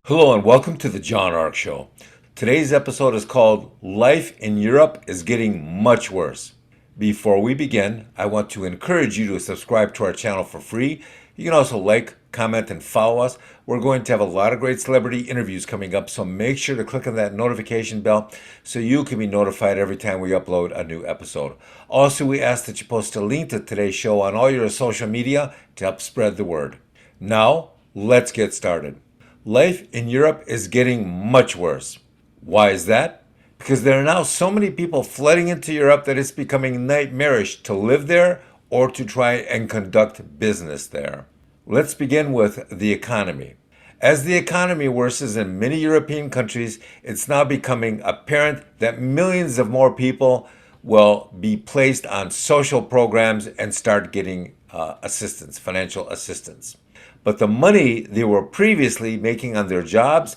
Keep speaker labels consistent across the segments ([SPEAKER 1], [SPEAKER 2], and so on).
[SPEAKER 1] Hello and welcome to the John Ark Show. Today's episode is called Life in Europe is Getting Much Worse. Before we begin, I want to encourage you to subscribe to our channel for free. You can also like, comment, and follow us. We're going to have a lot of great celebrity interviews coming up, so make sure to click on that notification bell so you can be notified every time we upload a new episode. Also, we ask that you post a link to today's show on all your social media to help spread the word. Now, let's get started. Life in Europe is getting much worse. Why is that? Because there are now so many people flooding into Europe that it's becoming nightmarish to live there or to try and conduct business there. Let's begin with the economy. As the economy worsens in many European countries, it's now becoming apparent that millions of more people will be placed on social programs and start getting assistance, financial assistance. But the money they were previously making on their jobs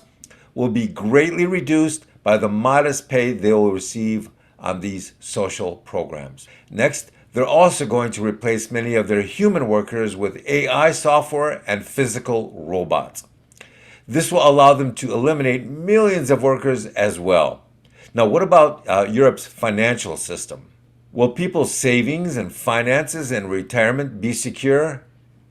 [SPEAKER 1] will be greatly reduced by the modest pay they will receive on these social programs. Next, they're also going to replace many of their human workers with AI software and physical robots. This will allow them to eliminate millions of workers as well. Now, what about Europe's financial system? Will people's savings and finances and retirement be secure?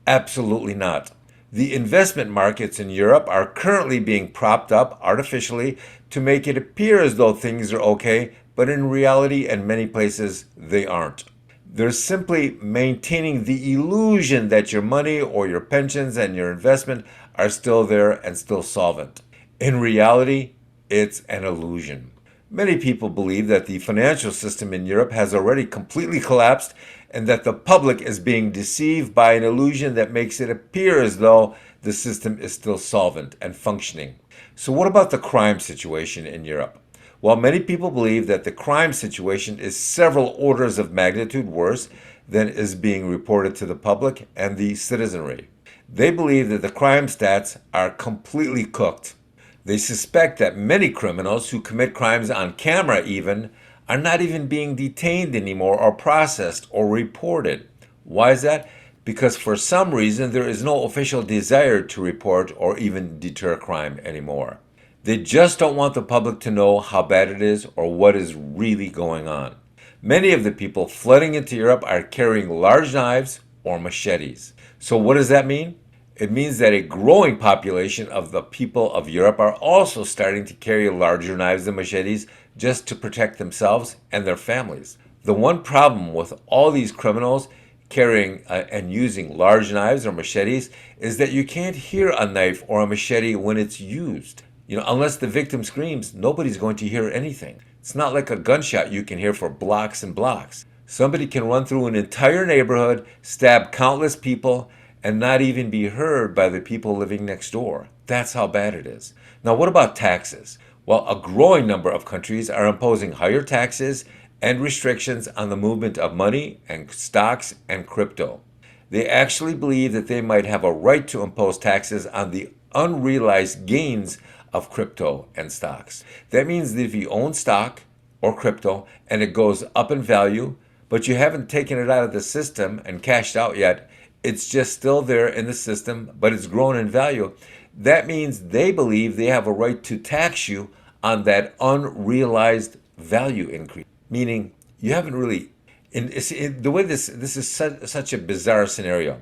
[SPEAKER 1] Absolutely not. The investment markets in Europe are currently being propped up artificially to make it appear as though things are okay, but in reality, in many places, they aren't. They're simply maintaining the illusion that your money or your pensions and your investment are still there and still solvent. In reality, it's an illusion. Many people believe that the financial system in Europe has already completely collapsed and that the public is being deceived by an illusion that makes it appear as though the system is still solvent and functioning. So what about the crime situation in Europe? Well, many people believe that the crime situation is several orders of magnitude worse than is being reported to the public and the citizenry. They believe that the crime stats are completely cooked. They suspect that many criminals who commit crimes on camera even are not even being detained anymore or processed or reported. Why is that? Because for some reason there is no official desire to report or even deter crime anymore. They just don't want the public to know how bad it is or what is really going on. Many of the people flooding into Europe are carrying large knives or machetes. So what does that mean? It means that a growing population of the people of Europe are also starting to carry larger knives and machetes just to protect themselves and their families. The one problem with all these criminals carrying and using large knives or machetes is that you can't hear a knife or a machete when it's used. Unless the victim screams, nobody's going to hear anything. It's not like a gunshot you can hear for blocks and blocks. Somebody can run through an entire neighborhood, stab countless people, and not even be heard by the people living next door. That's how bad it is. Now, what about taxes? Well, a growing number of countries are imposing higher taxes and restrictions on the movement of money and stocks and crypto. They actually believe that they might have a right to impose taxes on the unrealized gains of crypto and stocks. That means that if you own stock or crypto and it goes up in value, but you haven't taken it out of the system and cashed out yet, it's just still there in the system, but it's grown in value. That means they believe they have a right to tax you on that unrealized value increase. Meaning, you haven't really, the way this is such a bizarre scenario.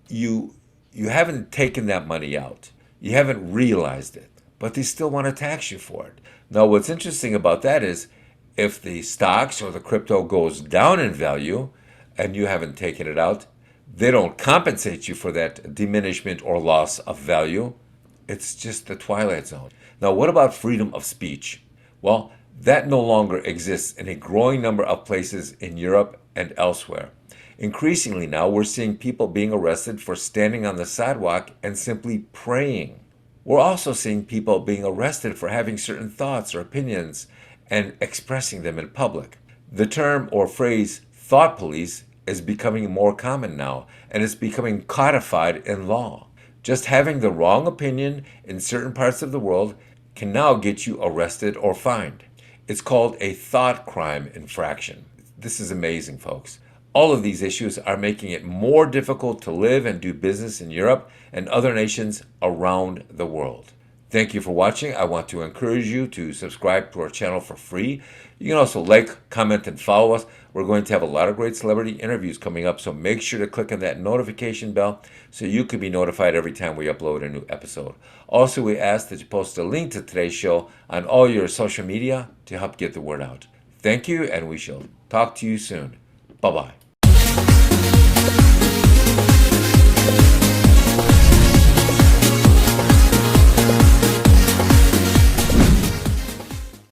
[SPEAKER 1] You haven't taken that money out. You haven't realized it, but they still want to tax you for it. Now, what's interesting about that is if the stocks or the crypto goes down in value and you haven't taken it out, they don't compensate you for that diminishment or loss of value. It's just the twilight zone. Now, what about freedom of speech? Well, that no longer exists in a growing number of places in Europe and elsewhere. Increasingly now, we're seeing people being arrested for standing on the sidewalk and simply praying. We're also seeing people being arrested for having certain thoughts or opinions and expressing them in public. The term or phrase thought police is becoming more common now, and it's becoming codified in law. Just having the wrong opinion in certain parts of the world can now get you arrested or fined. It's called a thought crime infraction. This is amazing, folks. All of these issues are making it more difficult to live and do business in Europe and other nations around the world. Thank you for watching. I want to encourage you to subscribe to our channel for free. You can also like, comment, and follow us. We're going to have a lot of great celebrity interviews coming up, so make sure to click on that notification bell so you can be notified every time we upload a new episode. Also, we ask that you post a link to today's show on all your social media to help get the word out. Thank you, and we shall talk to you soon. Bye-bye.